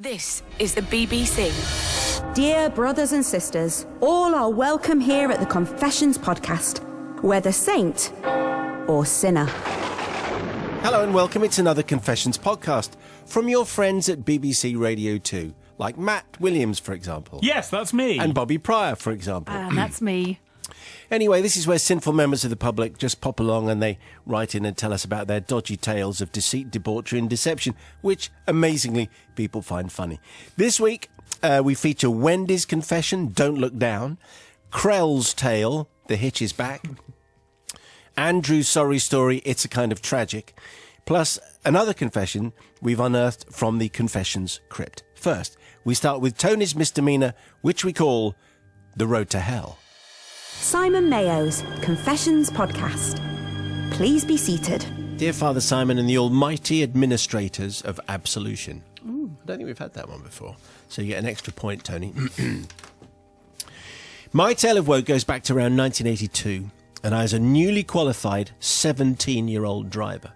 This is the BBC. Dear brothers and sisters, all are welcome here at the Confessions podcast, whether saint or sinner. Hello and welcome. It's another Confessions podcast from your friends at BBC Radio 2, like Matt Williams, for example. Yes, that's me. And Bobby Pryor, for example. And that's me. Anyway, this is where sinful members of the public just pop along and they write in and tell us about their dodgy tales of deceit, debauchery and deception, which, amazingly, people find funny. This week, we feature Wendy's confession, Don't Look Down, Krell's tale, The Hitch is Back, Andrew's sorry story, It's a Kind of Tragic, plus another confession we've unearthed from the Confessions crypt. First, we start with Tony's misdemeanor, which we call The Road to Hell. Simon Mayo's Confessions podcast. Please be seated. Dear Father Simon and the almighty administrators of absolution. I don't think we've had that one before, so you get an extra point, Tony. My tale of woe goes back to around 1982, and I was a newly qualified 17-year-old driver.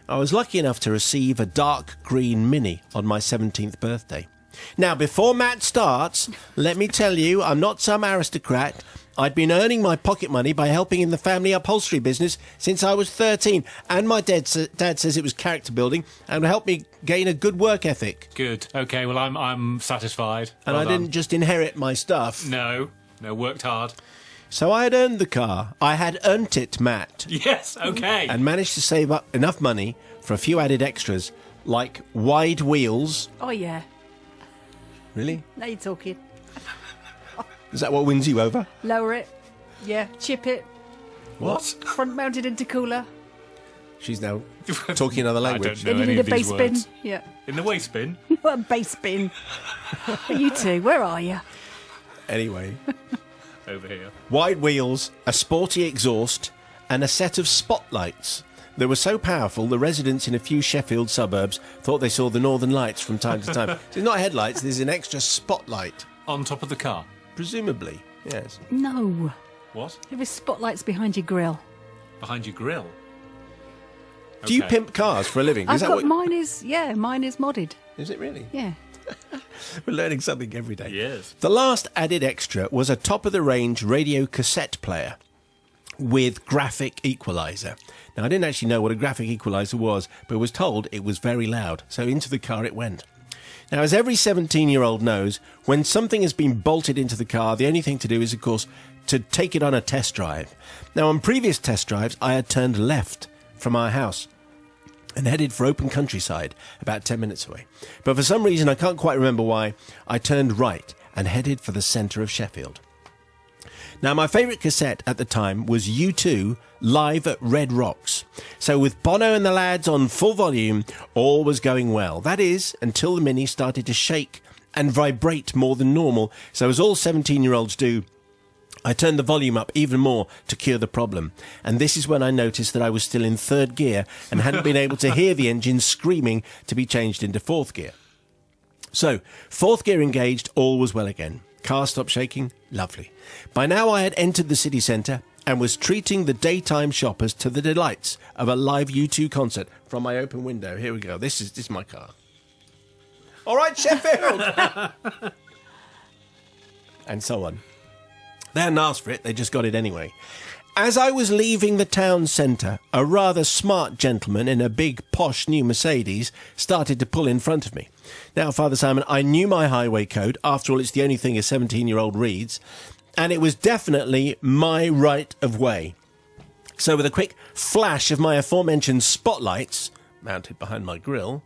I was lucky enough to receive a dark green Mini on my 17th birthday. Now, before Matt starts, let me tell you, I'm not some aristocrat. I'd been earning my pocket money by helping in the family upholstery business since I was 13, and my dad says it was character building and helped me gain a good work ethic. Good. Okay, well, I'm satisfied. And Well I done. didn't just inherit my stuff. No, worked hard. So I had earned the car. I had earned it, Matt. Yes, okay. And managed to save up enough money for a few added extras, like wide wheels. Oh, yeah. Really? Now you're talking. Is that what wins you over? Lower it. Yeah. Chip it. What? Front mounted intercooler. She's now talking another language. I don't know Then you any need a of these bass bin. words. Yeah. In the waste bin? What a bass bin. You two, where are you? Anyway. Over here. Wide wheels, a sporty exhaust, and a set of spotlights. They were so powerful, the residents in a few Sheffield suburbs thought they saw the northern lights from time to time. So it's not headlights, there's an extra spotlight. On top of the car? Presumably, yes. No. What? There was spotlights behind your grill. Behind your grill? Do you Okay. pimp cars for a living? Mine is modded. Is it really? Yeah. We're learning something every day. Yes. The last added extra was a top-of-the-range radio cassette player with graphic equalizer. Now, I didn't actually know what a graphic equalizer was, but was told it was very loud, so into the car it went. Now, as every 17-year-old knows, when something has been bolted into the car, the only thing to do is, of course, to take it on a test drive. Now, on previous test drives, I had turned left from our house and headed for open countryside, about 10 minutes away. But for some reason, I can't quite remember why, I turned right and headed for the centre of Sheffield. Now, my favourite cassette at the time was U2 live at Red Rocks. So with Bono and the lads on full volume, all was going well. That is, until the Mini started to shake and vibrate more than normal. So as all 17-year-olds do, I turned the volume up even more to cure the problem. And this is when I noticed that I was still in third gear and hadn't been able to hear the engine screaming to be changed into fourth gear. So, fourth gear engaged, all was well again. Car stopped shaking, lovely. By now I had entered the city centre and was treating the daytime shoppers to the delights of a live U2 concert from my open window. Here we go. This is my car. All right, Sheffield! And so on. They hadn't asked for it, they just got it anyway. As I was leaving the town centre, a rather smart gentleman in a big, posh new Mercedes started to pull in front of me. Now, Father Simon, I knew my highway code. After all, it's the only thing a 17-year-old reads. And it was definitely my right of way. So with a quick flash of my aforementioned spotlights, mounted behind my grille,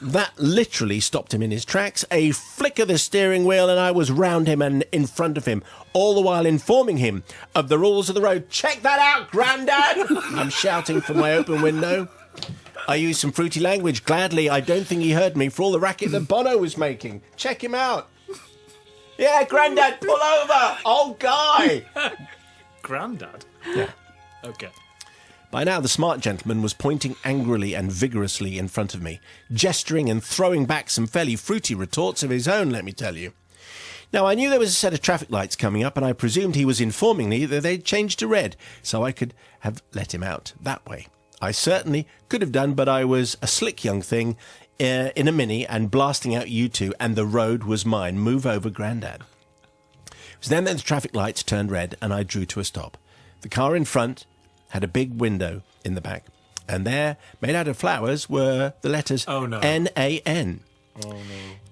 that literally stopped him in his tracks. A flick of the steering wheel and I was round him and in front of him, all the while informing him of the rules of the road. Check that out, Grandad! I'm shouting from my open window. I used some fruity language. Gladly, I don't think he heard me for all the racket that Bono was making. Check him out. Yeah, Grandad, pull over! Old guy! Grandad? Yeah. Okay. By now, the smart gentleman was pointing angrily and vigorously in front of me, gesturing and throwing back some fairly fruity retorts of his own, let me tell you. Now, I knew there was a set of traffic lights coming up, and I presumed he was informing me that they'd changed to red, so I could have let him out that way. I certainly could have done, but I was a slick young thing in a Mini and blasting out U2, and the road was mine. Move over, Grandad. It was then that the traffic lights turned red and I drew to a stop. The car in front had a big window in the back, and there, made out of flowers, were the letters N-A-N. Oh, no.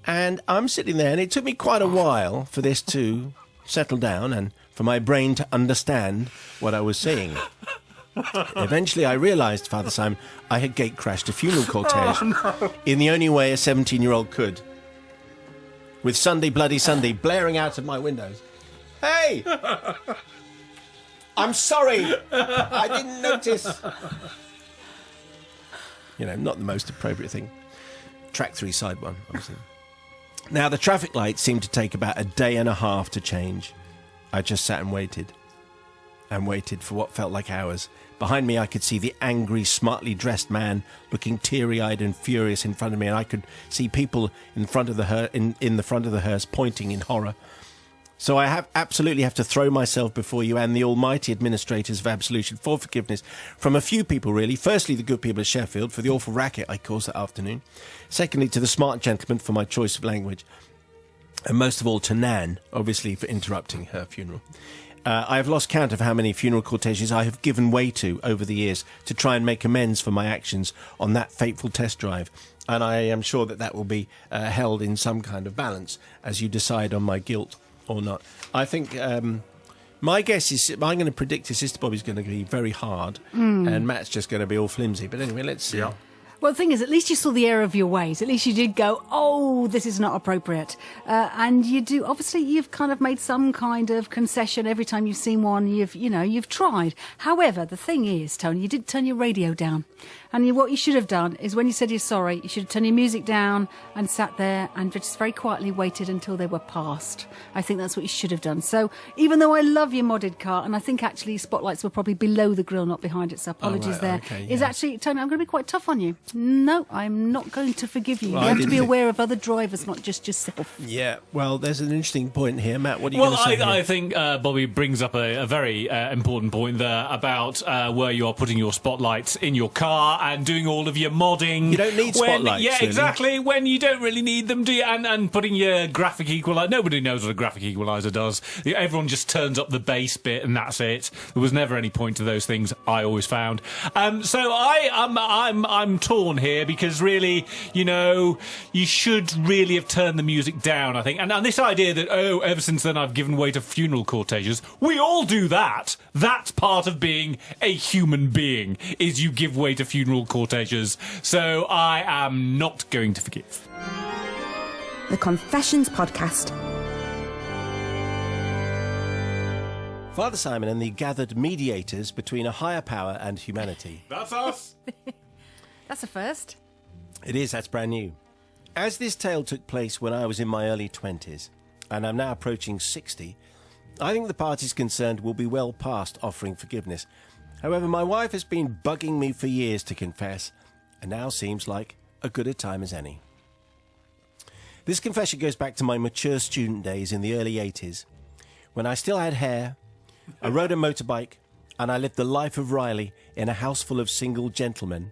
And I'm sitting there, and it took me quite a while for this to settle down and for my brain to understand what I was seeing. Eventually, I realised, Father Simon, I had gate crashed a funeral cortege in the only way a 17-year-old could, with Sunday Bloody Sunday blaring out of my windows. Hey! I'm sorry! I didn't notice. You know, not the most appropriate thing. Track 3, side 1, obviously. Now, the traffic lights seemed to take about a day and a half to change. I just sat and waited for what felt like hours. Behind me, I could see the angry, smartly dressed man looking teary-eyed and furious in front of me, and I could see people in front of the in the front of the hearse pointing in horror. So I absolutely have to throw myself before you and the almighty administrators of absolution for forgiveness from a few people, really. Firstly, the good people of Sheffield for the awful racket I caused that afternoon. Secondly, to the smart gentleman for my choice of language. And most of all, to Nan, obviously, for interrupting her funeral. I have lost count of how many funeral corteges I have given way to over the years to try and make amends for my actions on that fateful test drive. And I am sure that will be held in some kind of balance as you decide on my guilt or not. I think my guess is I'm going to predict his Sister Bobby's going to be very hard and Matt's just going to be all flimsy. But anyway, let's see. Yeah. Well, the thing is, at least you saw the error of your ways. At least you did go, oh, this is not appropriate. And you do, obviously, you've kind of made some kind of concession every time you've seen one. You've tried. However, the thing is, Tony, you did turn your radio down. And what you should have done is when you said you're sorry, you should have turned your music down and sat there and just very quietly waited until they were passed. I think that's what you should have done. So even though I love your modded car, and I think actually spotlights were probably below the grille, not behind it, so apologies there. Okay, is actually, Tony, I'm going to be quite tough on you. No, I'm not going to forgive you. Well, you have to be aware of other drivers, not just yourself. Yeah, well, there's an interesting point here. Matt, what are you going to say? I think Bobby brings up a very important point there about where you are putting your spotlights in your car and doing all of your modding. You don't need spotlights, Yeah, really. exactly. When you don't really need them, do you? And putting your graphic equalizer. Nobody knows what a graphic equalizer does. Everyone just turns up the bass bit and that's it. There was never any point to those things, I always found. So I'm torn here because really, you should really have turned the music down, I think. And this idea that, ever since then I've given way to funeral corteges, we all do that. That's part of being a human being, is you give way to funeral corteges. So I am not going to forgive. The Confessions Podcast. Father Simon and the gathered mediators between a higher power and humanity. That's us. That's a first. It is, that's brand new. As this tale took place when I was in my early 20s, and I'm now approaching 60, I think the parties concerned will be well past offering forgiveness. However, my wife has been bugging me for years to confess, and now seems like as good a time as any. This confession goes back to my mature student days in the early 80s, when I still had hair, I rode a motorbike, and I lived the life of Riley in a house full of single gentlemen.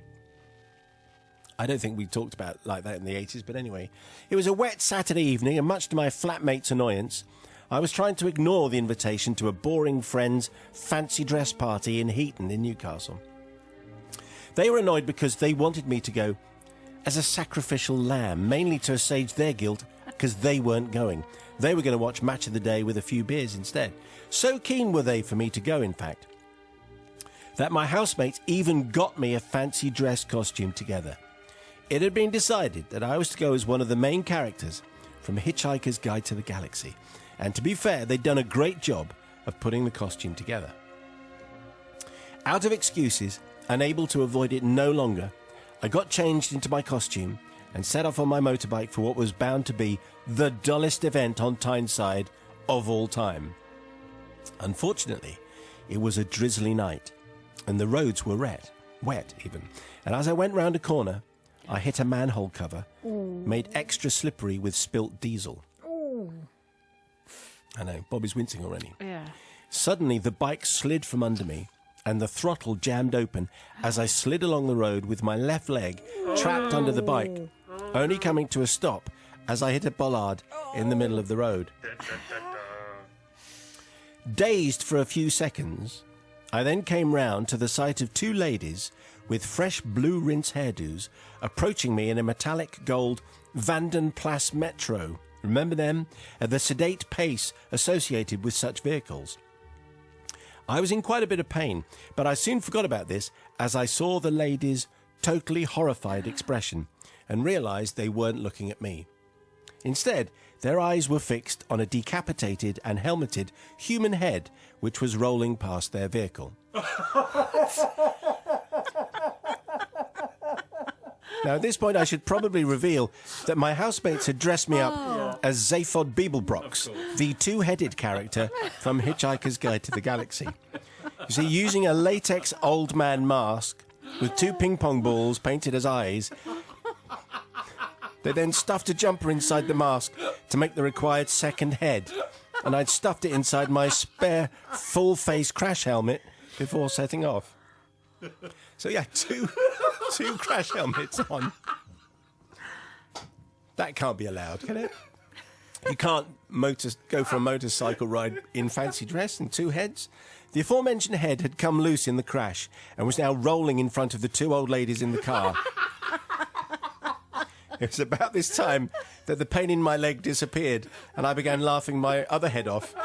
I don't think we talked about like that in the 80s, but anyway. It was a wet Saturday evening, and much to my flatmate's annoyance, I was trying to ignore the invitation to a boring friend's fancy dress party in Heaton in Newcastle. They were annoyed because they wanted me to go as a sacrificial lamb, mainly to assuage their guilt because they weren't going. They were going to watch Match of the Day with a few beers instead. So keen were they for me to go, in fact, that my housemates even got me a fancy dress costume together. It had been decided that I was to go as one of the main characters from Hitchhiker's Guide to the Galaxy. And to be fair, they'd done a great job of putting the costume together. Out of excuses, unable to avoid it no longer, I got changed into my costume and set off on my motorbike for what was bound to be the dullest event on Tyneside of all time. Unfortunately, it was a drizzly night, and the roads were wet even. And as I went round a corner, I hit a manhole cover, made extra slippery with spilt diesel. I know, Bobby's wincing already. Yeah. Suddenly, the bike slid from under me, and the throttle jammed open as I slid along the road with my left leg trapped under the bike. only coming to a stop as I hit a bollard in the middle of the road. Dazed for a few seconds, I then came round to the sight of two ladies with fresh blue rinse hairdos approaching me in a metallic gold Vanden Plas Metro. Remember them? At the sedate pace associated with such vehicles. I was in quite a bit of pain, but I soon forgot about this as I saw the ladies' totally horrified expression and realised they weren't looking at me. Instead, their eyes were fixed on a decapitated and helmeted human head which was rolling past their vehicle. Now, at this point, I should probably reveal that my housemates had dressed me up as Zaphod Beeblebrox, the two-headed character from Hitchhiker's Guide to the Galaxy. You see, using a latex old man mask with two ping-pong balls painted as eyes, they then stuffed a jumper inside the mask to make the required second head, and I'd stuffed it inside my spare full-face crash helmet before setting off. So yeah, two crash helmets on. That can't be allowed, can it? You can't go for a motorcycle ride in fancy dress and two heads. The aforementioned head had come loose in the crash and was now rolling in front of the two old ladies in the car. It was about this time that the pain in my leg disappeared and I began laughing my other head off.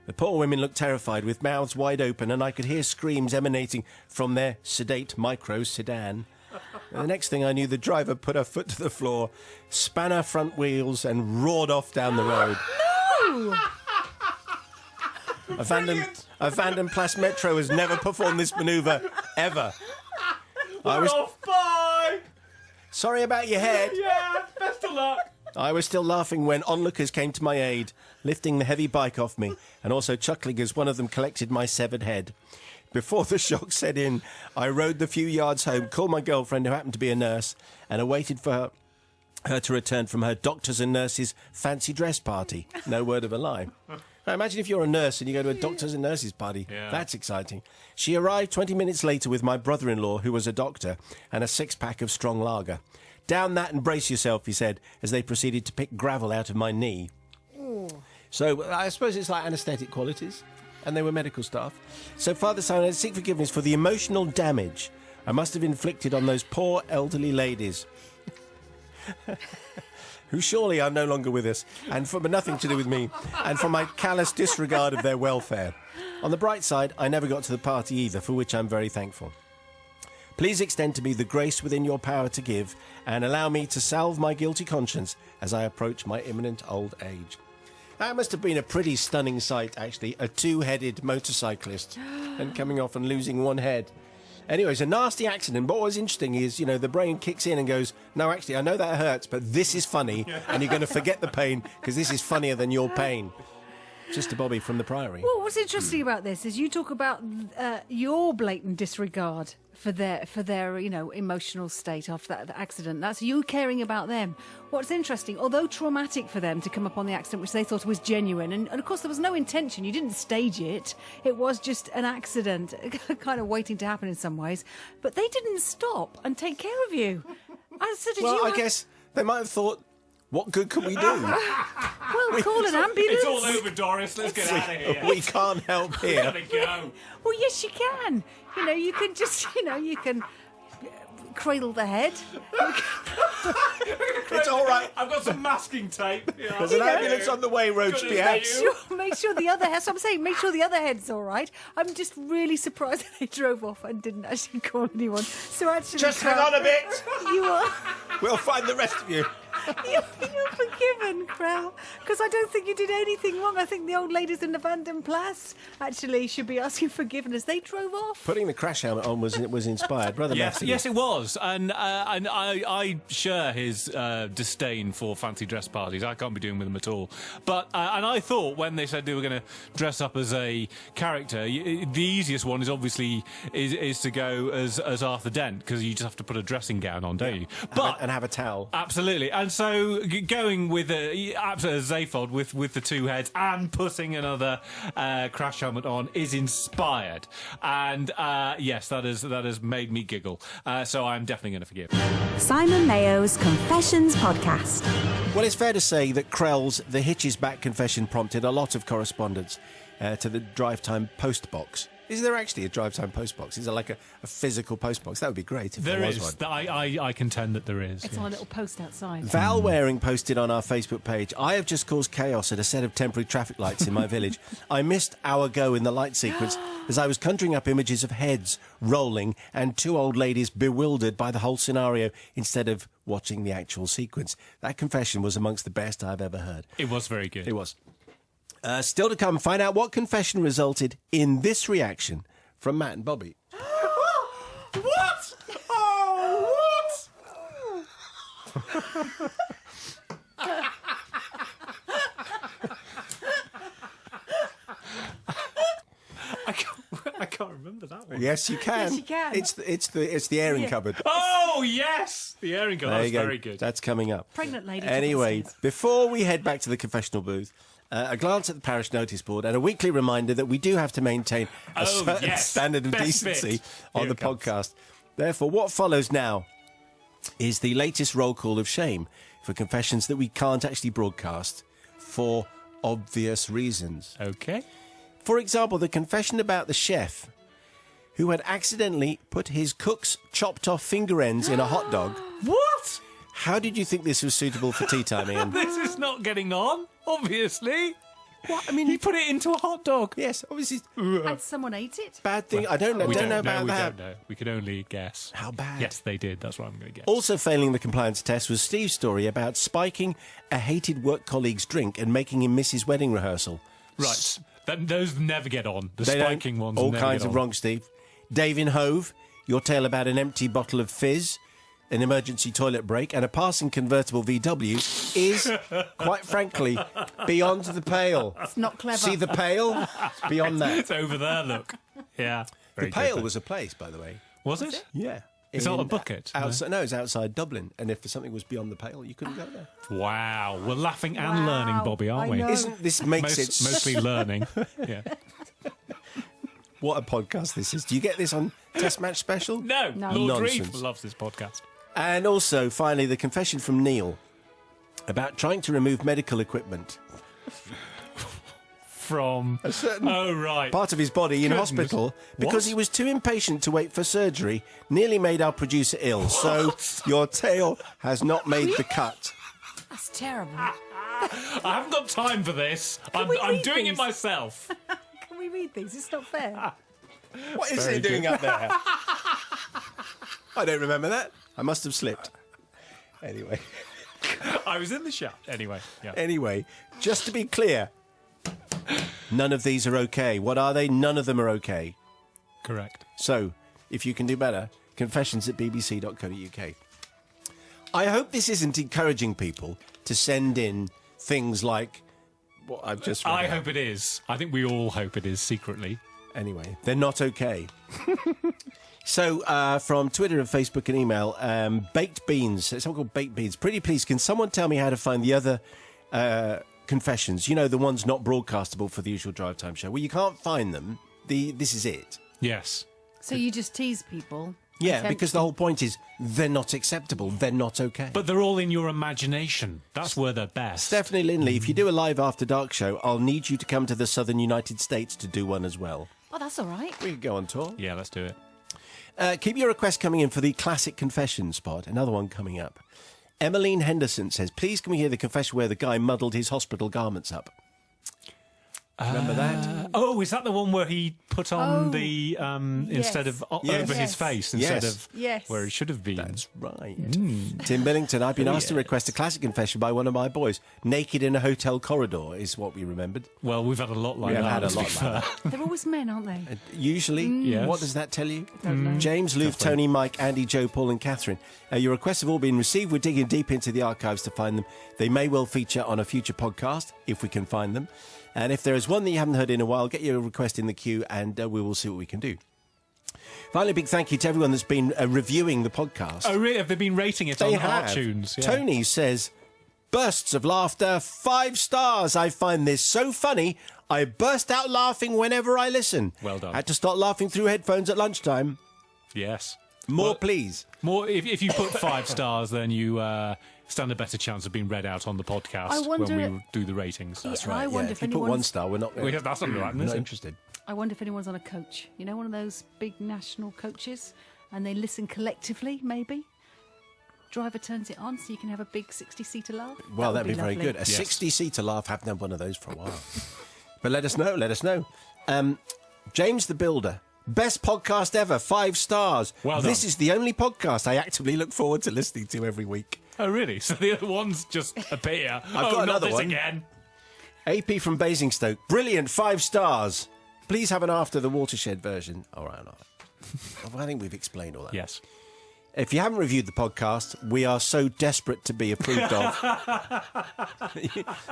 The poor women looked terrified, with mouths wide open, and I could hear screams emanating from their sedate micro sedan. And the next thing I knew, the driver put her foot to the floor, span her front wheels, and roared off down the road. No! A Vanden Plas Metro has never performed this manoeuvre, ever. Off, bye! Sorry about your head. Yeah, best of luck. I was still laughing when onlookers came to my aid, lifting the heavy bike off me, and also chuckling as one of them collected my severed head. Before the shock set in, I rode the few yards home, called my girlfriend, who happened to be a nurse, and awaited for her to return from her doctors' and nurses' fancy dress party. No word of a lie. Now, imagine if you're a nurse and you go to a doctors' and nurses' party. Yeah. That's exciting. She arrived 20 minutes later with my brother-in-law, who was a doctor, and a six-pack of strong lager. Down that and brace yourself, he said, as they proceeded to pick gravel out of my knee. So I suppose it's like anaesthetic qualities, and they were medical staff. So, Father Simon, I seek forgiveness for the emotional damage I must have inflicted on those poor elderly ladies, who surely are no longer with us, and for nothing to do with me, and for my callous disregard of their welfare. On the bright side, I never got to the party either, for which I'm very thankful. Please extend to me the grace within your power to give, and allow me to salve my guilty conscience as I approach my imminent old age. That must have been a pretty stunning sight, actually, a two-headed motorcyclist and coming off and losing one head. Anyway, it's a nasty accident, but what was interesting is, you know, the brain kicks in and goes, no, actually, I know that hurts, but this is funny, and you're going to forget the pain because this is funnier than your pain. Sister Bobby from the Priory. Well, what's interesting about this is you talk about your blatant disregard for their emotional state after that accident. That's you caring about them. What's interesting, although traumatic for them to come upon the accident, which they thought was genuine, and of course there was no intention. You didn't stage it. It was just an accident, kind of waiting to happen in some ways. But they didn't stop and take care of you. I guess they might have thought, what good can we do? Well, call an ambulance. It's all over, Doris. Let's get out of here. We can't help here. Gotta go. Well, yes, you can. You can just, you can cradle the head. It's all right. I've got some masking tape. There's an ambulance on the way, Roach Piats. Make sure the other head. So I'm saying, make sure the other head's all right. I'm just really surprised that they drove off and didn't actually call anyone. So actually, Just hang on a bit. You are. We'll find the rest of you. You're forgiven, Crow, because I don't think you did anything wrong. I think the old ladies in the Vanden Plas actually should be asking forgiveness. They drove off. Putting the crash helmet on was inspired, brother. Yes, it was, and I share his disdain for fancy dress parties. I can't be doing with them at all. But and I thought when they said they were going to dress up as a character, the easiest one is obviously is to go as Arthur Dent, because you just have to put a dressing gown on, don't you? And have a towel. Absolutely. And So going with a Zaphod with the two heads and putting another crash helmet on is inspired, and yes, that has made me giggle. So I'm definitely going to forgive. Simon Mayo's Confessions Podcast. Well, it's fair to say that Krell's The Hitches Back confession prompted a lot of correspondence to the Drive Time post box. Is there actually a Drive Time post box? Is there like a physical post box? That would be great if there was one. I contend that there is. It's on a little post outside. Val Waring posted on our Facebook page, I have just caused chaos at a set of temporary traffic lights in my village. I missed our go in the light sequence as I was conjuring up images of heads rolling and two old ladies bewildered by the whole scenario instead of watching the actual sequence. That confession was amongst the best I've ever heard. It was very good. It was. Still to come, find out what confession resulted in this reaction from Matt and Bobby. What? Oh, what? I can't remember that one. Yes, you can. Yes, you can. It's the airing cupboard. Oh, yes! The airing cupboard. There That's you go. very good. That's coming up. Pregnant lady. Anyway, before we head back to the confessional booth, a glance at the parish notice board and a weekly reminder that we do have to maintain a certain standard of Best decency bit. on Here the it comes. podcast. Therefore, what follows now is the latest roll call of shame for confessions that we can't actually broadcast for obvious reasons. Okay. For example, the confession about the chef who had accidentally put his cook's chopped off finger ends in a hot dog. What? How did you think this was suitable for tea time, Ian? This is not getting on, obviously. What? I mean, He put it into a hot dog. yes, obviously, And someone ate it. bad thing. I don't know. We Don't know about we that. don't know. We can only guess. How bad? Yes, they did. That's what I'm going to guess. Also failing the compliance test was Steve's story about spiking a hated work colleague's drink and making him miss his wedding rehearsal. Right. Those never get on. The They don't- spiking ones all never kinds get of on. wrong, Steve. Dave in Hove, your tale about an empty bottle of fizz, an emergency toilet break, and a passing convertible VW is, quite frankly, beyond the pale. It's not clever. See the pale? It's beyond that. It's over there, look. Yeah. The Very Pale good. was a place, by the way. Was it? Yeah. It's not a bucket, no? Outside, no, it's outside Dublin. And if something was beyond the Pale, you couldn't go there. Wow. We're laughing and Wow. learning, Bobby, aren't I we? know. Isn't this makes it... Mostly learning. Yeah. What a podcast this is. Do you get this on Test Match Special? No. No. Lord Reeve Nonsense. loves this podcast. And also, finally, the confession from Neil about trying to remove medical equipment. From A certain oh right, part of his body in Goodness. hospital because What? he was too impatient to wait for surgery, nearly made our producer ill. So your tale has not made the cut. That's terrible. I haven't got time for this. I'm we I'm read doing it these? myself. Can we read these? It's not fair. What is Very he doing good. up there? I don't remember that. I must have slipped. Anyway, I was in the shop anyway. Yeah. anyway, just to be clear, none of these are okay. What are they? None of them are okay. Correct. So, if you can do better, confessions@bbc.co.uk. I hope this isn't encouraging people to send in things like what I've just read I out. hope it is. I think we all hope it is secretly. Anyway, they're not okay. So, from Twitter and Facebook and email, Baked Beans, someone called Baked Beans. Pretty please, can someone tell me how to find the other confessions? You know, the ones not broadcastable for the usual Drive Time show. Well, you can't find them. This is it. Yes. So you just tease people. Yeah, Attempt because the whole point is they're not acceptable. They're not okay. But they're all in your imagination. That's where they're best. Stephanie Lindley, if you do a live After Dark show, I'll need you to come to the southern United States to do one as well. Oh, that's all right. We could go on tour. Yeah, let's do it. Keep your requests coming in for the Classic Confession spot. Another one coming up. Emmeline Henderson says, please can we hear the confession where the guy muddled his hospital garments up? Remember that? Oh, is that the one where he put on Oh, the instead of Yes. over his Yes. face instead Yes. of Yes. where it should have been? That's right. Tim Billington, I've been asked to request a classic confession by one of my boys. Naked in a hotel corridor is what we remembered. Well, we've had a lot like We have that. had a let's be lot like fair. They're always men, aren't they? Usually, Yes. what does that tell you? Don't know. James, Luke, Tony, Mike, Andy, Joe, Paul and Catherine. Your requests have all been received. We're digging deep into the archives to find them. They may well feature on a future podcast, if we can find them. And if there is one that you haven't heard in a while, get your request in the queue and we will see what we can do. Finally, a big thank you to everyone that's been reviewing the podcast. Oh, really? Have they been rating it They on have. iTunes? Yeah. Tony says, Bursts of laughter, 5 stars. I find this so funny, I burst out laughing whenever I listen. Well done. Had to start laughing through headphones at lunchtime. Yes. More, please. More. If you put 5 stars, then you stand a better chance of being read out on the podcast when we do the ratings. That's right. I wonder if you put 1 star, we're not. That's not right. We're not interested. I wonder if anyone's on a coach. You know, one of those big national coaches, and they listen collectively, maybe. Driver turns it on so you can have a big 60-seater laugh. Well, that'd be lovely. very good. A 60-seater laugh. Haven't had one of those for a while. But let us know. James the Builder. Best podcast ever. 5 stars. Well done. This is the only podcast I actively look forward to listening to every week. Oh, really? So the other ones just appear. I've got another one. Again. AP from Basingstoke. Brilliant. 5 stars. Please have an After the Watershed version. All right. I think we've explained all that. Yes. If you haven't reviewed the podcast, we are so desperate to be approved of.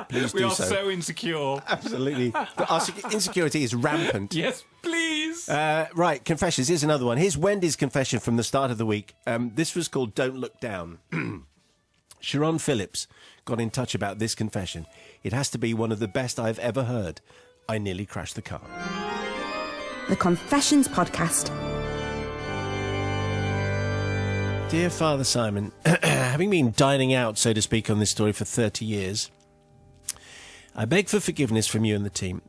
Please do so. We are so insecure. Absolutely. Our insecurity is rampant. Yes, please. Right, confessions. Here's another one. Here's Wendy's confession from the start of the week. This was called Don't Look Down. Sharon Phillips got in touch about this confession. It has to be one of the best I've ever heard. I nearly crashed the car. The Confessions Podcast. Dear Father Simon, having been dining out, so to speak, on this story for 30 years, I beg for forgiveness from you and the team.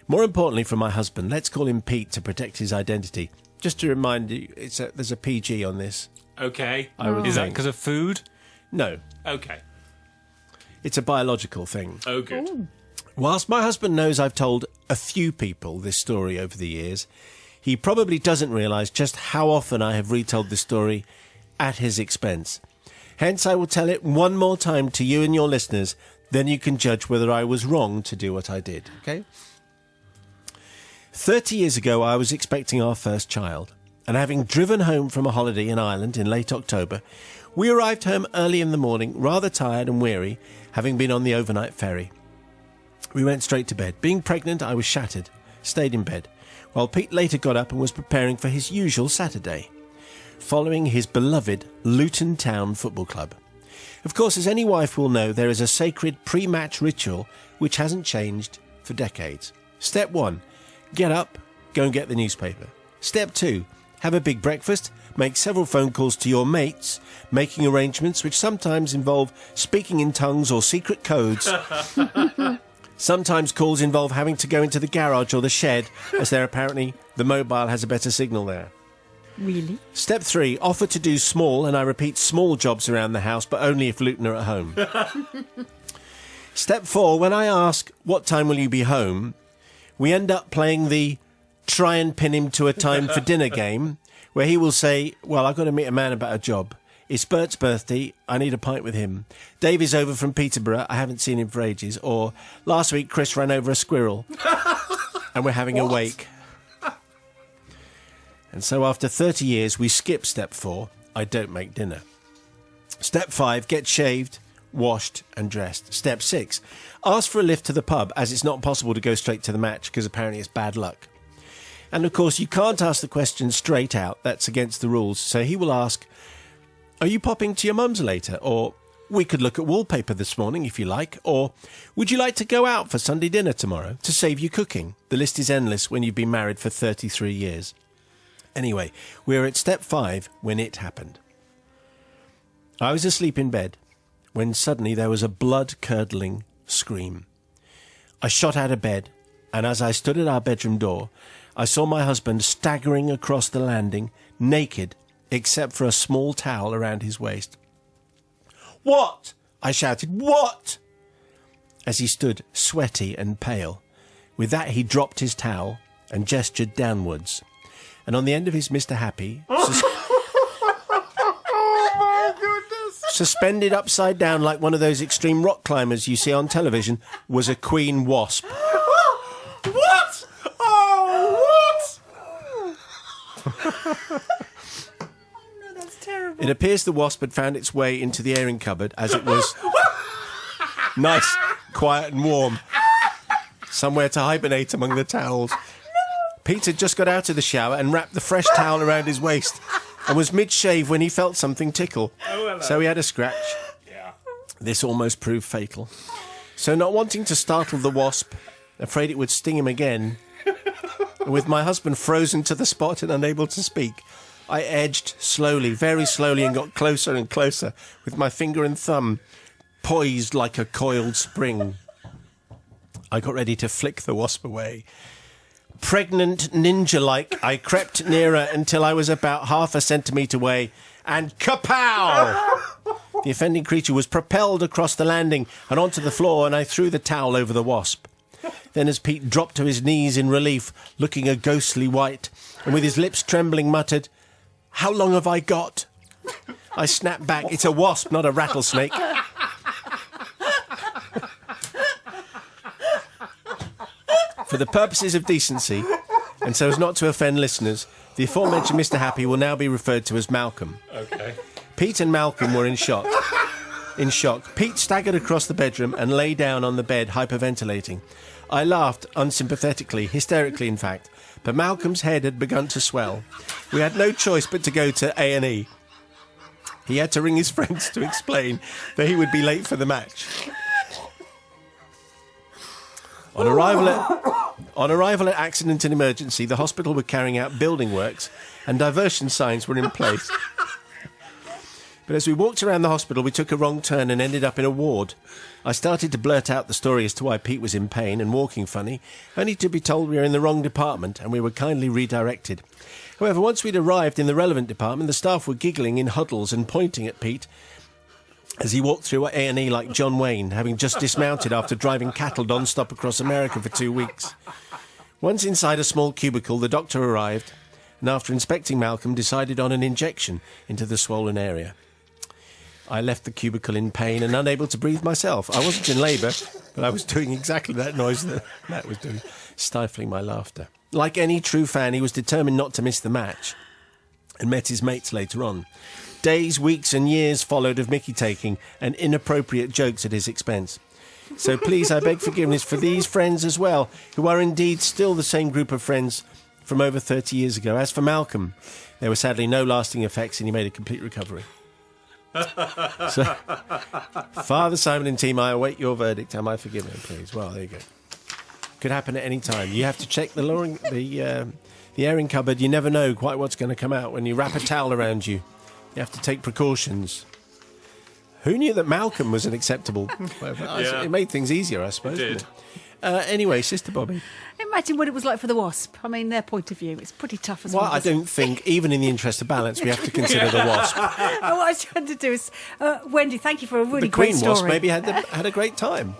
More importantly, from my husband. Let's call him Pete to protect his identity. Just to remind you, there's a PG on this. Okay. Is that because of food? No. Okay. It's a biological thing. Oh, good. Ooh. Whilst my husband knows I've told a few people this story over the years, he probably doesn't realise just how often I have retold the story at his expense. Hence, I will tell it one more time to you and your listeners, then you can judge whether I was wrong to do what I did, okay? 30 years ago, I was expecting our first child, and having driven home from a holiday in Ireland in late October, we arrived home early in the morning, rather tired and weary, having been on the overnight ferry. We went straight to bed. Being pregnant, I was shattered, stayed in bed, while Pete later got up and was preparing for his usual Saturday, following his beloved Luton Town Football Club. Of course, as any wife will know, there is a sacred pre-match ritual which hasn't changed for decades. Step 1, get up, go and get the newspaper. Step 2, have a big breakfast, make several phone calls to your mates, making arrangements which sometimes involve speaking in tongues or secret codes. Sometimes calls involve having to go into the garage or the shed, as there apparently the mobile has a better signal there. Really? Step 3, offer to do small, and I repeat, small jobs around the house, but only if Luton are at home. Step 4, when I ask, what time will you be home, we end up playing the try and pin him to a time for dinner game, where he will say, well, I've got to meet a man about a job. It's Bert's birthday, I need a pint with him. Dave is over from Peterborough, I haven't seen him for ages. Or, last week Chris ran over a squirrel, and we're having a wake. And so after 30 years, we skip step 4, I don't make dinner. Step 5, get shaved, washed and dressed. Step 6, ask for a lift to the pub, as it's not possible to go straight to the match, because apparently it's bad luck. And of course, you can't ask the question straight out, that's against the rules. So he will ask, are you popping to your mum's later? Or, we could look at wallpaper this morning if you like. Or, would you like to go out for Sunday dinner tomorrow to save you cooking? The list is endless when you've been married for 33 years. Anyway, we were at step 5 when it happened. I was asleep in bed when suddenly there was a blood-curdling scream. I shot out of bed, and as I stood at our bedroom door, I saw my husband staggering across the landing, naked, except for a small towel around his waist. "What?" I shouted. "What?" As he stood, sweaty and pale. With that, he dropped his towel and gestured downwards. And on the end of his Mr. Happy, suspended upside down like one of those extreme rock climbers you see on television, was a queen wasp. What? Oh, what? No, that's terrible. It appears the wasp had found its way into the airing cupboard as it was nice, quiet and warm. Somewhere to hibernate among the towels. Peter just got out of the shower and wrapped the fresh towel around his waist and was mid-shave when he felt something tickle. Oh, hello. So he had a scratch. Yeah. This almost proved fatal. So not wanting to startle the wasp, afraid it would sting him again, and with my husband frozen to the spot and unable to speak, I edged slowly, very slowly, and got closer and closer, with my finger and thumb poised like a coiled spring. I got ready to flick the wasp away. Pregnant ninja-like, I crept nearer until I was about half a centimetre away, and kapow! The offending creature was propelled across the landing and onto the floor, and I threw the towel over the wasp. Then as Pete dropped to his knees in relief, looking a ghostly white, and with his lips trembling muttered, "How long have I got?" I snapped back, "It's a wasp, not a rattlesnake." For the purposes of decency, and so as not to offend listeners, the aforementioned Mr. Happy will now be referred to as Malcolm. Okay. Pete and Malcolm were in shock. Pete staggered across the bedroom and lay down on the bed, hyperventilating. I laughed unsympathetically, hysterically in fact, but Malcolm's head had begun to swell. We had no choice but to go to A&E. He had to ring his friends to explain that he would be late for the match. On arrival at Accident and Emergency, the hospital were carrying out building works and diversion signs were in place. But as we walked around the hospital, we took a wrong turn and ended up in a ward. I started to blurt out the story as to why Pete was in pain and walking funny, only to be told we were in the wrong department and we were kindly redirected. However, once we'd arrived in the relevant department, the staff were giggling in huddles and pointing at Pete as he walked through A&E like John Wayne, having just dismounted after driving cattle non-stop across America for 2 weeks. Once inside a small cubicle, the doctor arrived, and after inspecting Malcolm, decided on an injection into the swollen area. I left the cubicle in pain and unable to breathe myself. I wasn't in labour, but I was doing exactly that noise that Matt was doing, stifling my laughter. Like any true fan, he was determined not to miss the match, and met his mates later on. Days, weeks and years followed of mickey-taking and inappropriate jokes at his expense. So please, I beg forgiveness for these friends as well, who are indeed still the same group of friends from over 30 years ago. As for Malcolm, there were sadly no lasting effects and he made a complete recovery. So, Father Simon and team, I await your verdict. Am I forgiven, please? Well, there you go. Could happen at any time. You have to check the airing cupboard. You never know quite what's going to come out when you wrap a towel around you. You have to take precautions. Who knew that Malcolm was an acceptable... Yeah. It made things easier, I suppose. It did. Anyway, Sister Bobby. Imagine what it was like for the wasp. I mean, their point of view. It's pretty tough as well. Well, I don't think, even in the interest of balance, we have to consider the wasp. What I was trying to do is... Wendy, thank you for a really The great Queen story. wasp maybe had a great time.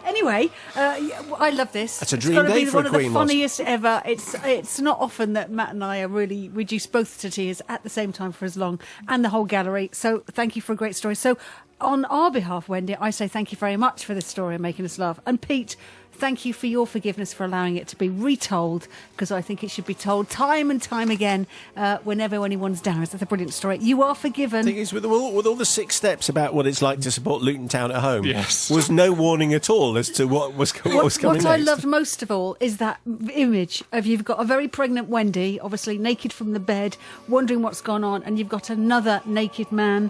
Anyway, I love this. That's a dream It's got to day be for a one of the Queen wasp. funniest ever. It's not often that Matt and I are really reduced both to tears at the same time for as long, and the whole gallery. So thank you for a great story. So on our behalf, Wendy, I say thank you very much for this story and making us laugh. And Pete, thank you for your forgiveness for allowing it to be retold, because I think it should be told time and time again whenever anyone's down. That's a brilliant story. You are forgiven. The thing is, with all the 6 steps about what it's like to support Luton Town at home, Yes. was no warning at all as to what was coming What next. I loved most of all is that image of you've got a very pregnant Wendy, obviously naked from the bed, wondering what's gone on, and you've got another naked man.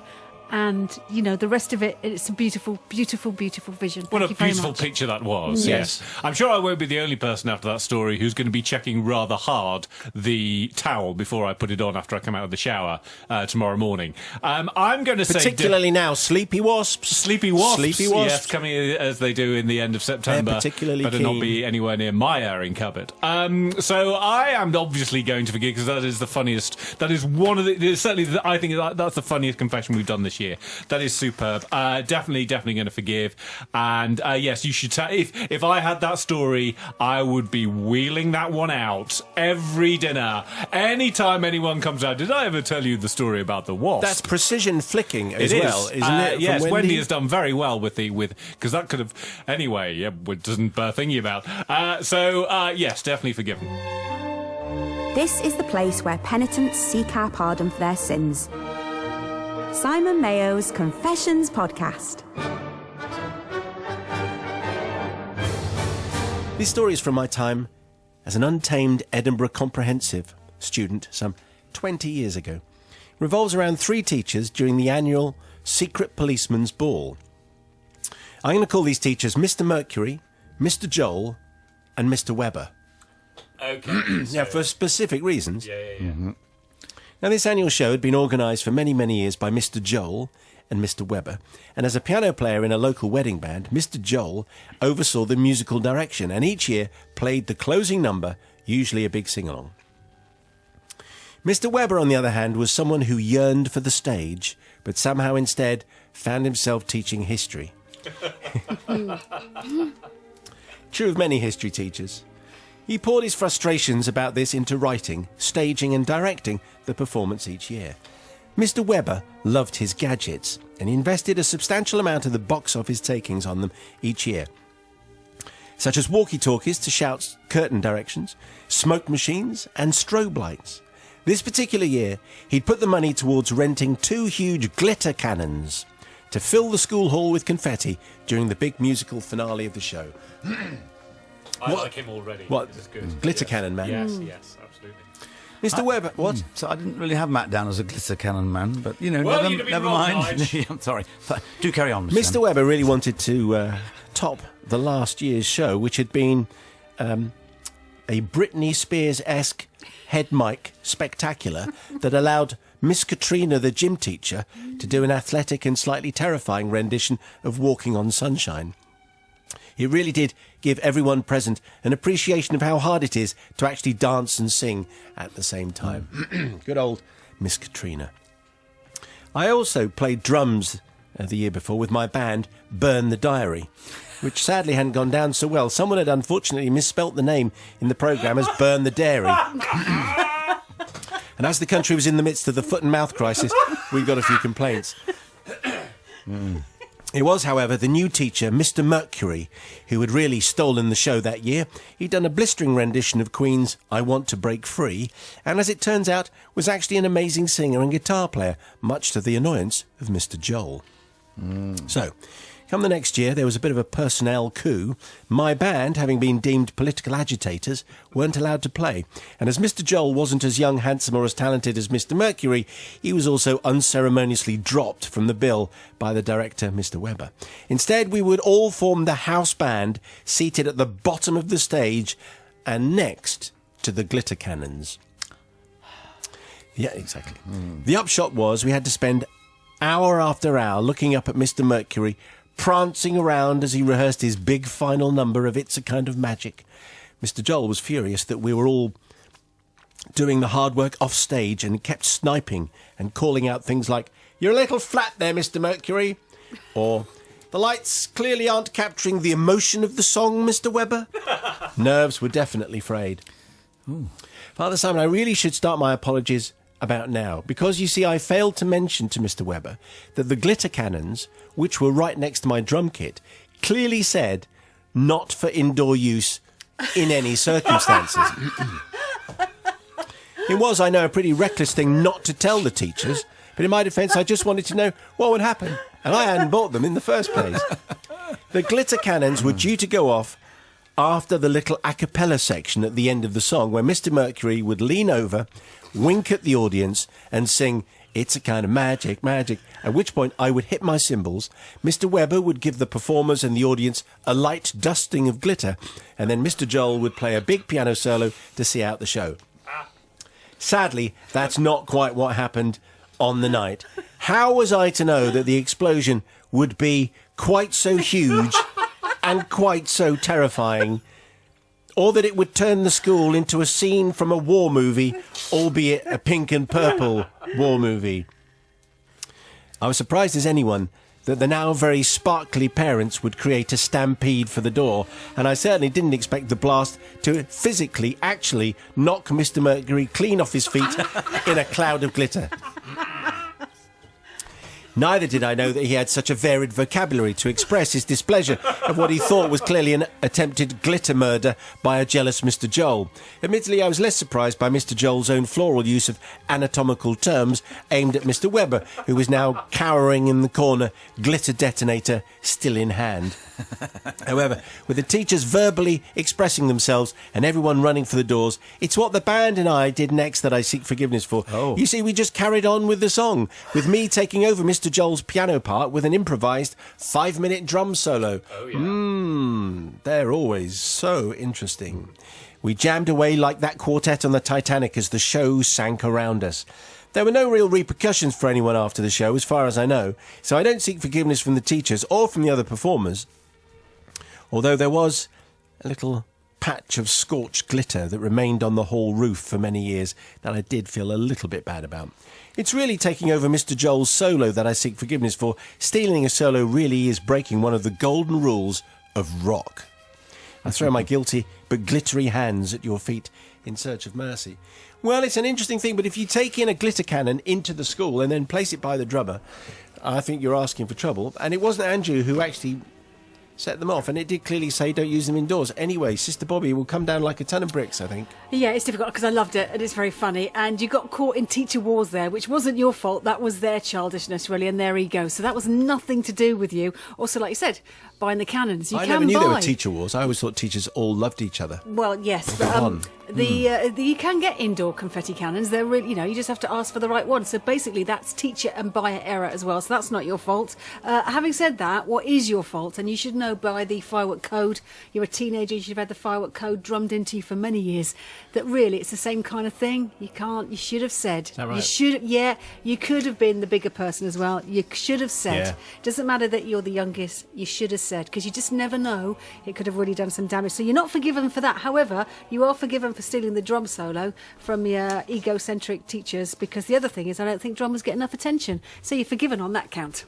And, you know, the rest of it, it's a beautiful, beautiful, beautiful vision. What Thank a you very beautiful much. picture that was, Yes. yes. I'm sure I won't be the only person after that story who's going to be checking rather hard the towel before I put it on after I come out of the shower tomorrow morning. I'm going to say... Particularly now, sleepy wasps. Sleepy wasps, Sleepy wasps. yes, coming as they do in the end of September. They're particularly Better keen. not be anywhere near my airing cupboard. So I am obviously going to forgive, because that is the funniest. That is one of the... Certainly, I think that's the funniest confession we've done this year. That is superb. Definitely going to forgive. And yes, you should. If I had that story, I would be wheeling that one out every dinner. Anytime anyone comes out, did I ever tell you the story about the wasp? That's precision flicking as It well, is. isn't it? Yes, From Wendy has done very well with because that could have anyway. Yeah, it doesn't thingy about. Yes, definitely forgiven. This is the place where penitents seek our pardon for their sins. Simon Mayo's Confessions Podcast. This story is from my time as an untamed Edinburgh Comprehensive student some 20 years ago. It revolves around 3 teachers during the annual Secret Policeman's Ball. I'm going to call these teachers Mr. Mercury, Mr. Joel, and Mr. Webber. Okay. Yeah, for specific reasons. Yeah. Mm-hmm. Now, this annual show had been organised for many, many years by Mr. Joel and Mr. Webber, and as a piano player in a local wedding band, Mr. Joel oversaw the musical direction and each year played the closing number, usually a big sing-along. Mr. Webber, on the other hand, was someone who yearned for the stage, but somehow instead found himself teaching history. True of many history teachers. He poured his frustrations about this into writing, staging and directing the performance each year. Mr. Webber loved his gadgets and he invested a substantial amount of the box office takings on them each year, such as walkie-talkies to shout curtain directions, smoke machines and strobe lights. This particular year, he'd put the money towards renting 2 huge glitter cannons to fill the school hall with confetti during the big musical finale of the show. I like him already. What? This is good. Glitter cannon man? Yes, absolutely. Mr. Webber, what? So I didn't really have Matt down as a glitter cannon man, but, you know, Well, you'd have been never wrong, mind. Nige. I'm sorry. Do carry on, Mr. Webber really wanted to top the last year's show, which had been a Britney Spears-esque head mic spectacular that allowed Miss Katrina, the gym teacher, to do an athletic and slightly terrifying rendition of Walking on Sunshine. It really did give everyone present an appreciation of how hard it is to actually dance and sing at the same time. Good old Miss Katrina. I also played drums the year before with my band Burn the Diary, which sadly hadn't gone down so well. Someone had unfortunately misspelt the name in the programme as Burn the Dairy. And as the country was in the midst of the foot and mouth crisis, we got a few complaints. It was, however, the new teacher, Mr. Mercury, who had really stolen the show that year. He'd done a blistering rendition of Queen's I Want to Break Free, and as it turns out, was actually an amazing singer and guitar player, much to the annoyance of Mr. Joel. So, come the next year, there was a bit of a personnel coup. My band, having been deemed political agitators, weren't allowed to play. And as Mr. Joel wasn't as young, handsome or as talented as Mr. Mercury, he was also unceremoniously dropped from the bill by the director, Mr. Webber. Instead, we would all form the house band, seated at the bottom of the stage and next to the glitter cannons. Yeah, exactly. The upshot was we had to spend hour after hour looking up at Mr. Mercury, prancing around as he rehearsed his big final number of It's a Kind of Magic. Mr. Joel was furious that we were all doing the hard work off stage and kept sniping and calling out things like, "You're a little flat there, Mr. Mercury," or "The lights clearly aren't capturing the emotion of the song, Mr. Webber." Nerves were definitely frayed. Father Simon, I really should start my apologies about now, because you see I failed to mention to Mr. Webber that the glitter cannons, which were right next to my drum kit, clearly said not for indoor use in any circumstances. It was, I know, a pretty reckless thing not to tell the teachers, but in my defence I just wanted to know what would happen, and I hadn't bought them in the first place. The glitter cannons were due to go off after the little a cappella section at the end of the song, where Mr. Mercury would lean over, wink at the audience and sing "It's a Kind of Magic, Magic," at which point I would hit my cymbals, Mr. Webber would give the performers and the audience a light dusting of glitter, and then Mr. Joel would play a big piano solo to see out the show. Sadly, that's not quite what happened on the night. How was I to know that the explosion would be quite so huge and quite so terrifying, or that it would turn the school into a scene from a war movie, albeit a pink and purple war movie? I was surprised as anyone that the now very sparkly parents would create a stampede for the door, and I certainly didn't expect the blast to physically, actually knock Mr. Mercury clean off his feet in a cloud of glitter. Neither did I know that he had such a varied vocabulary to express his displeasure of what he thought was clearly an attempted glitter murder by a jealous Mr. Joel. Admittedly, I was less surprised by Mr. Joel's own floral use of anatomical terms aimed at Mr. Webber, who was now cowering in the corner, glitter detonator still in hand. However, with the teachers verbally expressing themselves and everyone running for the doors, it's what the band and I did next that I seek forgiveness for. You see, we just carried on with the song, with me taking over Mr. Mr. Joel's piano part with an improvised 5-minute drum solo. Oh, yeah. They're always so interesting. We jammed away like that quartet on the Titanic as the show sank around us. There were no real repercussions for anyone after the show, as far as I know, so I don't seek forgiveness from the teachers or from the other performers. Although there was a little patch of scorched glitter that remained on the hall roof for many years that I did feel a little bit bad about. It's really taking over Mr. Joel's solo that I seek forgiveness for. Stealing a solo really is breaking one of the golden rules of rock. I throw my guilty but glittery hands at your feet in search of mercy. Well, it's an interesting thing, but if you take in a glitter cannon into the school and then place it by the drummer, I think you're asking for trouble. And it wasn't Andrew who actually set them off, and it did clearly say don't use them indoors. Anyway, Sister Bobby will come down like a ton of bricks, I think. Yeah, it's difficult because I loved it and it's very funny. And you got caught in teacher wars there, which wasn't your fault. That was their childishness, really, and their ego. So that was nothing to do with you. Also, like you said, buying the cannons. I never knew there were teacher wars. I always thought teachers all loved each other. Well, yes, but you can get indoor confetti cannons. They're really, you just have to ask for the right one. So basically, that's teacher and buyer error as well. So that's not your fault. Having said that, what is your fault? And you should know by the firework code. You're a teenager. You should have had the firework code drummed into you for many years. That really, it's the same kind of thing. You should have said. Is that right? You should. Yeah, you could have been the bigger person as well. You should have said. Yeah. Doesn't matter that you're the youngest. You should have said, because you just never know. It could have really done some damage. So you're not forgiven for that. However, you are forgiven for stealing the drum solo from your egocentric teachers, because the other thing is I don't think drummers get enough attention. So you're forgiven on that count.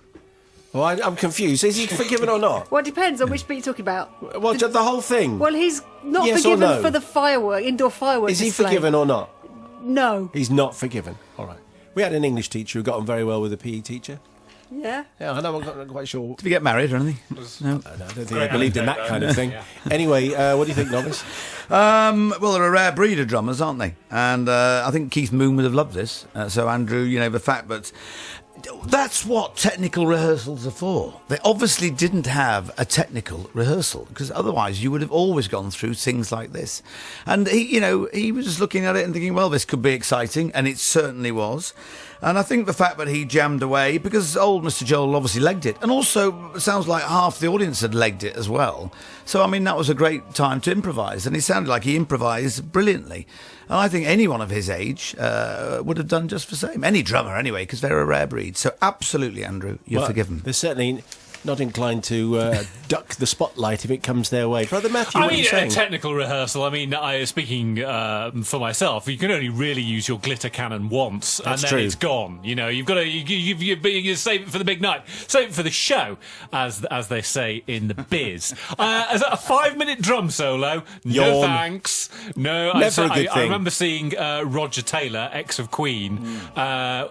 Well, I'm confused. Is he forgiven or not? Well, it depends on which bit you're talking about. Well, the whole thing. Well, he's not Yes or forgiven no? for the indoor fireworks. Is he display. forgiven or not? No. He's not forgiven. All right. We had an English teacher who got on very well with a PE teacher. Yeah. Yeah, I know, I'm not quite sure. Did we get married or anything? No. I don't think I believed in that kind of thing. Anyway, what do you think, Novice? Well, they're a rare breed of drummers, aren't they? And I think Keith Moon would have loved this. So, Andrew, the fact that that's what technical rehearsals are for. They obviously didn't have a technical rehearsal, because otherwise you would have always gone through things like this. And he was just looking at it and thinking, well, this could be exciting, and it certainly was. And I think the fact that he jammed away, because old Mr. Joel obviously legged it, and also it sounds like half the audience had legged it as well. So, that was a great time to improvise, and it sounded like he improvised brilliantly. And I think anyone of his age would have done just the same. Any drummer, anyway, because they're a rare breed. So absolutely, Andrew, you're forgiven. They're certainly not inclined to duck the spotlight if it comes their way. Brother Matthew, what are you saying? A technical rehearsal. Speaking for myself, you can only really use your glitter cannon once, That's and then true. it's gone. You've got to you save it for the big night, save it for the show, as they say in the biz. As a 5-minute drum solo, no Yawn. thanks. No, Never a good I thing. remember seeing Roger Taylor, ex of Queen,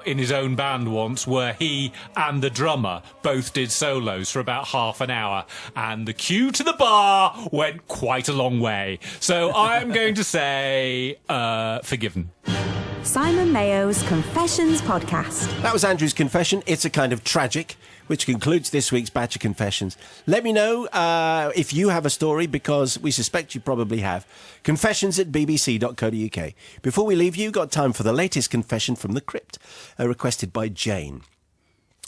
in his own band once, where he and the drummer both did solos for about half an hour, and the queue to the bar went quite a long way. So I'm going to say forgiven. Simon Mayo's Confessions podcast. That was Andrew's confession. It's a kind of tragic, which concludes this week's batch of confessions. Let me know if you have a story, because we suspect you probably have. confessions@bbc.co.uk. Before we leave you, got time for the latest confession from the crypt, requested by Jane.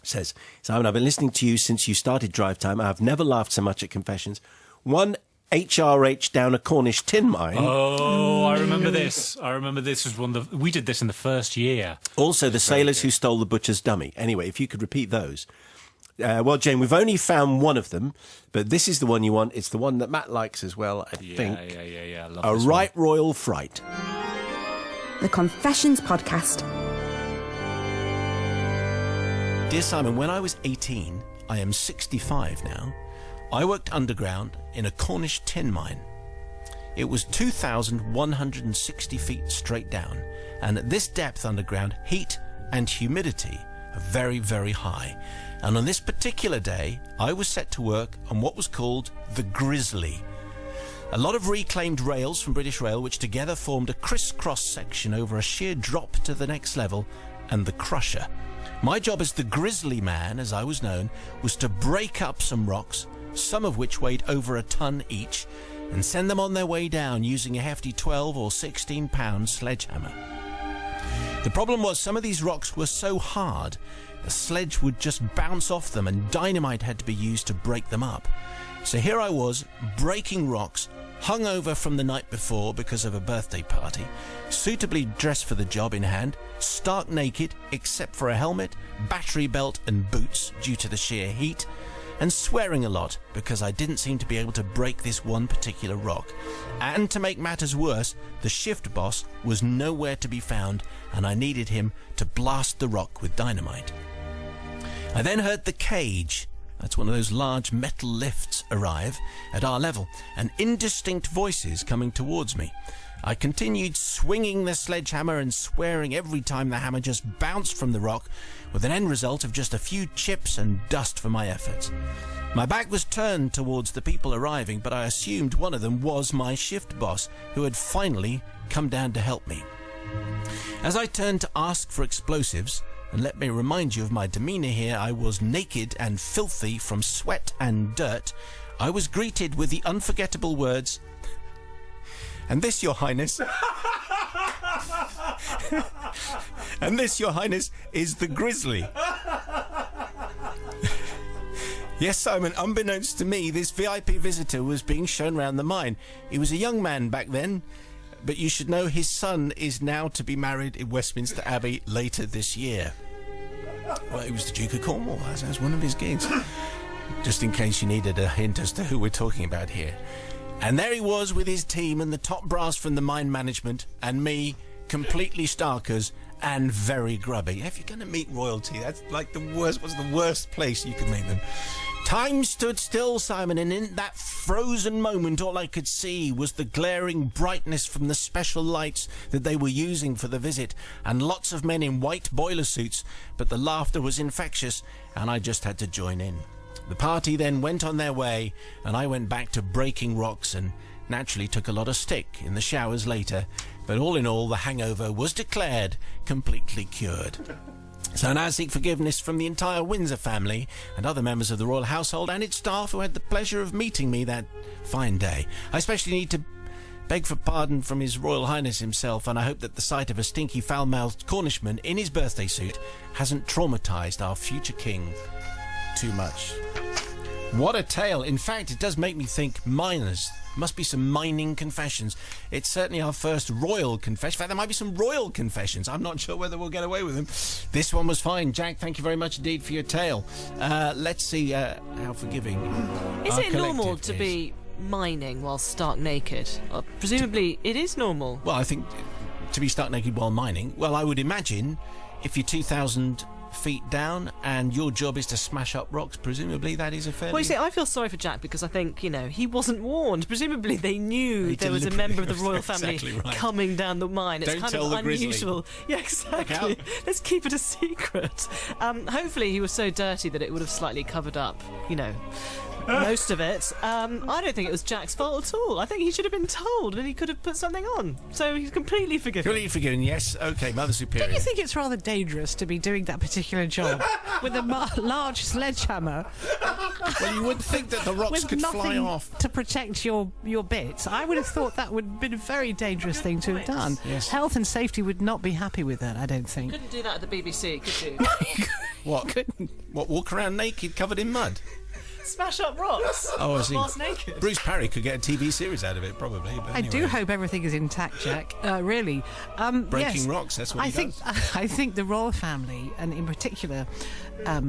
Says, Simon, I've been listening to you since you started Drive Time. I've never laughed so much at confessions. One HRH down a Cornish tin mine. Oh, I remember this. Was one of we did this in the first year. Also, the sailors who stole the butcher's dummy. Anyway, if you could repeat those. Well, Jane, we've only found one of them, but this is the one you want. It's the one that Matt likes as well, I think. Yeah. Love A this right royal fright. The Confessions podcast. Dear Simon, when I was 18, I am 65 now, I worked underground in a Cornish tin mine. It was 2,160 feet straight down, and at this depth underground, heat and humidity are very, very high. And on this particular day, I was set to work on what was called the Grizzly. A lot of reclaimed rails from British Rail, which together formed a crisscross section over a sheer drop to the next level, and the crusher. My job as the Grizzly Man, as I was known, was to break up some rocks, some of which weighed over a ton each, and send them on their way down using a hefty 12 or 16 pound sledgehammer. The problem was some of these rocks were so hard the sledge would just bounce off them and dynamite had to be used to break them up. So here I was, breaking rocks, hungover from the night before because of a birthday party, suitably dressed for the job in hand, stark naked except for a helmet, battery belt and boots due to the sheer heat, and swearing a lot because I didn't seem to be able to break this one particular rock. And to make matters worse, the shift boss was nowhere to be found and I needed him to blast the rock with dynamite. I then heard the cage, that's one of those large metal lifts, arrive at our level, and indistinct voices coming towards me. I continued swinging the sledgehammer and swearing every time the hammer just bounced from the rock, with an end result of just a few chips and dust for my efforts. My back was turned towards the people arriving, but I assumed one of them was my shift boss, who had finally come down to help me. As I turned to ask for explosives, and let me remind you of my demeanour here, I was naked and filthy from sweat and dirt, I was greeted with the unforgettable words, "And this, Your Highness," "and this, Your Highness, is the grizzly." Yes, Simon, unbeknownst to me, this VIP visitor was being shown round the mine. He was a young man back then, but you should know his son is now to be married in Westminster Abbey later this year. Well, he was the Duke of Cornwall. That was one of his gigs. Just in case you needed a hint as to who we're talking about here. And there he was with his team and the top brass from the mine management, and me, completely starkers and very grubby. If you're going to meet royalty, that's like the worst. What's the worst place you could meet them? Time stood still, Simon, and in that frozen moment all I could see was the glaring brightness from the special lights that they were using for the visit, and lots of men in white boiler suits, but the laughter was infectious and I just had to join in. The party then went on their way and I went back to breaking rocks and naturally took a lot of stick in the showers later, but all in all the hangover was declared completely cured. So now I seek forgiveness from the entire Windsor family and other members of the royal household and its staff who had the pleasure of meeting me that fine day. I especially need to beg for pardon from His Royal Highness himself, and I hope that the sight of a stinky, foul-mouthed Cornishman in his birthday suit hasn't traumatised our future king too much. What a tale. In fact, it does make me think miners. Must be some mining confessions. It's certainly our first royal confession. In fact, there might be some royal confessions. I'm not sure whether we'll get away with them. This one was fine. Jack, thank you very much indeed for your tale. Let's see how forgiving Is our it normal collective to is. be mining while stark naked? Presumably, it is normal. Well, I think to be stark naked while mining, well, I would imagine if you're 2,000 feet down and your job is to smash up rocks, presumably that is a fairly... Well, you see, I feel sorry for Jack because I think, he wasn't warned. Presumably they knew He there was a member of the royal family exactly right. coming down the mine. It's Don't kind tell of the grizzly. unusual. Yeah, exactly. Let's keep it a secret. Hopefully he was so dirty that it would have slightly covered up, most of it. I don't think it was Jack's fault at all. I think he should have been told and he could have put something on. So he's completely forgiven. Completely forgiven, yes. Okay, Mother Superior. Don't you think it's rather dangerous to be doing that particular job with a large sledgehammer? Well, you would think that the rocks with could nothing fly off. to protect your bits. I would have thought that would have been a very dangerous thing to have done. Yes. Health and safety would not be happy with that, I don't think. Couldn't do that at the BBC, could you? What? What, walk around naked, covered in mud? Smash up rocks. Oh, I see. Whilst naked. Bruce Parry could get a TV series out of it, probably. But I do anyway. hope everything is intact, Jack. Really. Breaking yes, rocks, that's what he does. I think the royal family, and in particular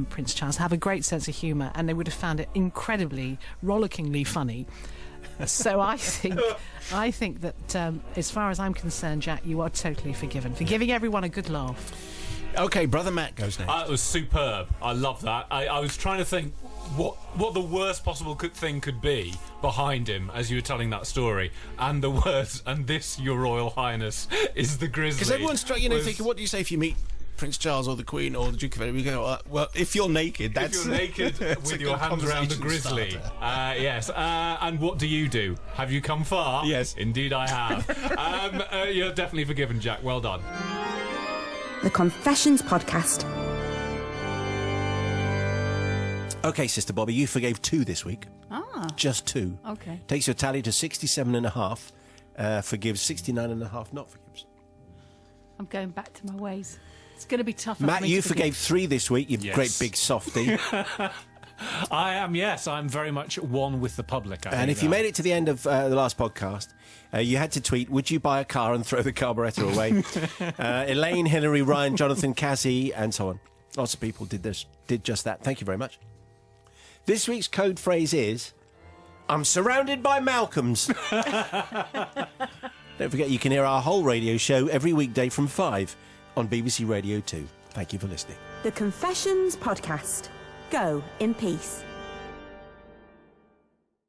Prince Charles, have a great sense of humour, and they would have found it incredibly, rollickingly funny. So I think that as far as I'm concerned, Jack, you are totally forgiven. For giving everyone a good laugh. Okay, Brother Matt goes next. It was superb. I love that. I was trying to think what the worst possible thing could be behind him as you were telling that story, and the words, "and this, Your Royal Highness, is the grizzly." Because everyone's thinking, what do you say if you meet Prince Charles or the Queen or the Duke of Edinburgh? We go, well, if you're naked, that's... If you're naked that's with a your good hands around the conversation grizzly. starter. Yes. And what do you do? Have you come far? Yes. Indeed I have. You're definitely forgiven, Jack. Well done. The Confessions Podcast. Okay, Sister Bobby, you forgave 2 this week. Just 2. Okay. Takes your tally to 67.5. Forgives 69.5, not forgives. I'm going back to my ways. It's going to be tough. Matt, you forgave 3 this week, you Yes. great big softy. I am, yes. I'm very much one with the public. And if you made it to the end of the last podcast, you had to tweet, would you buy a car and throw the carburettor away? Elaine, Hillary, Ryan, Jonathan, Cassie, and so on. Lots of people did just that. Thank you very much. This week's code phrase is, I'm surrounded by Malcolms. Don't forget you can hear our whole radio show every weekday from 5 on BBC Radio 2. Thank you for listening. The Confessions Podcast. Go in peace.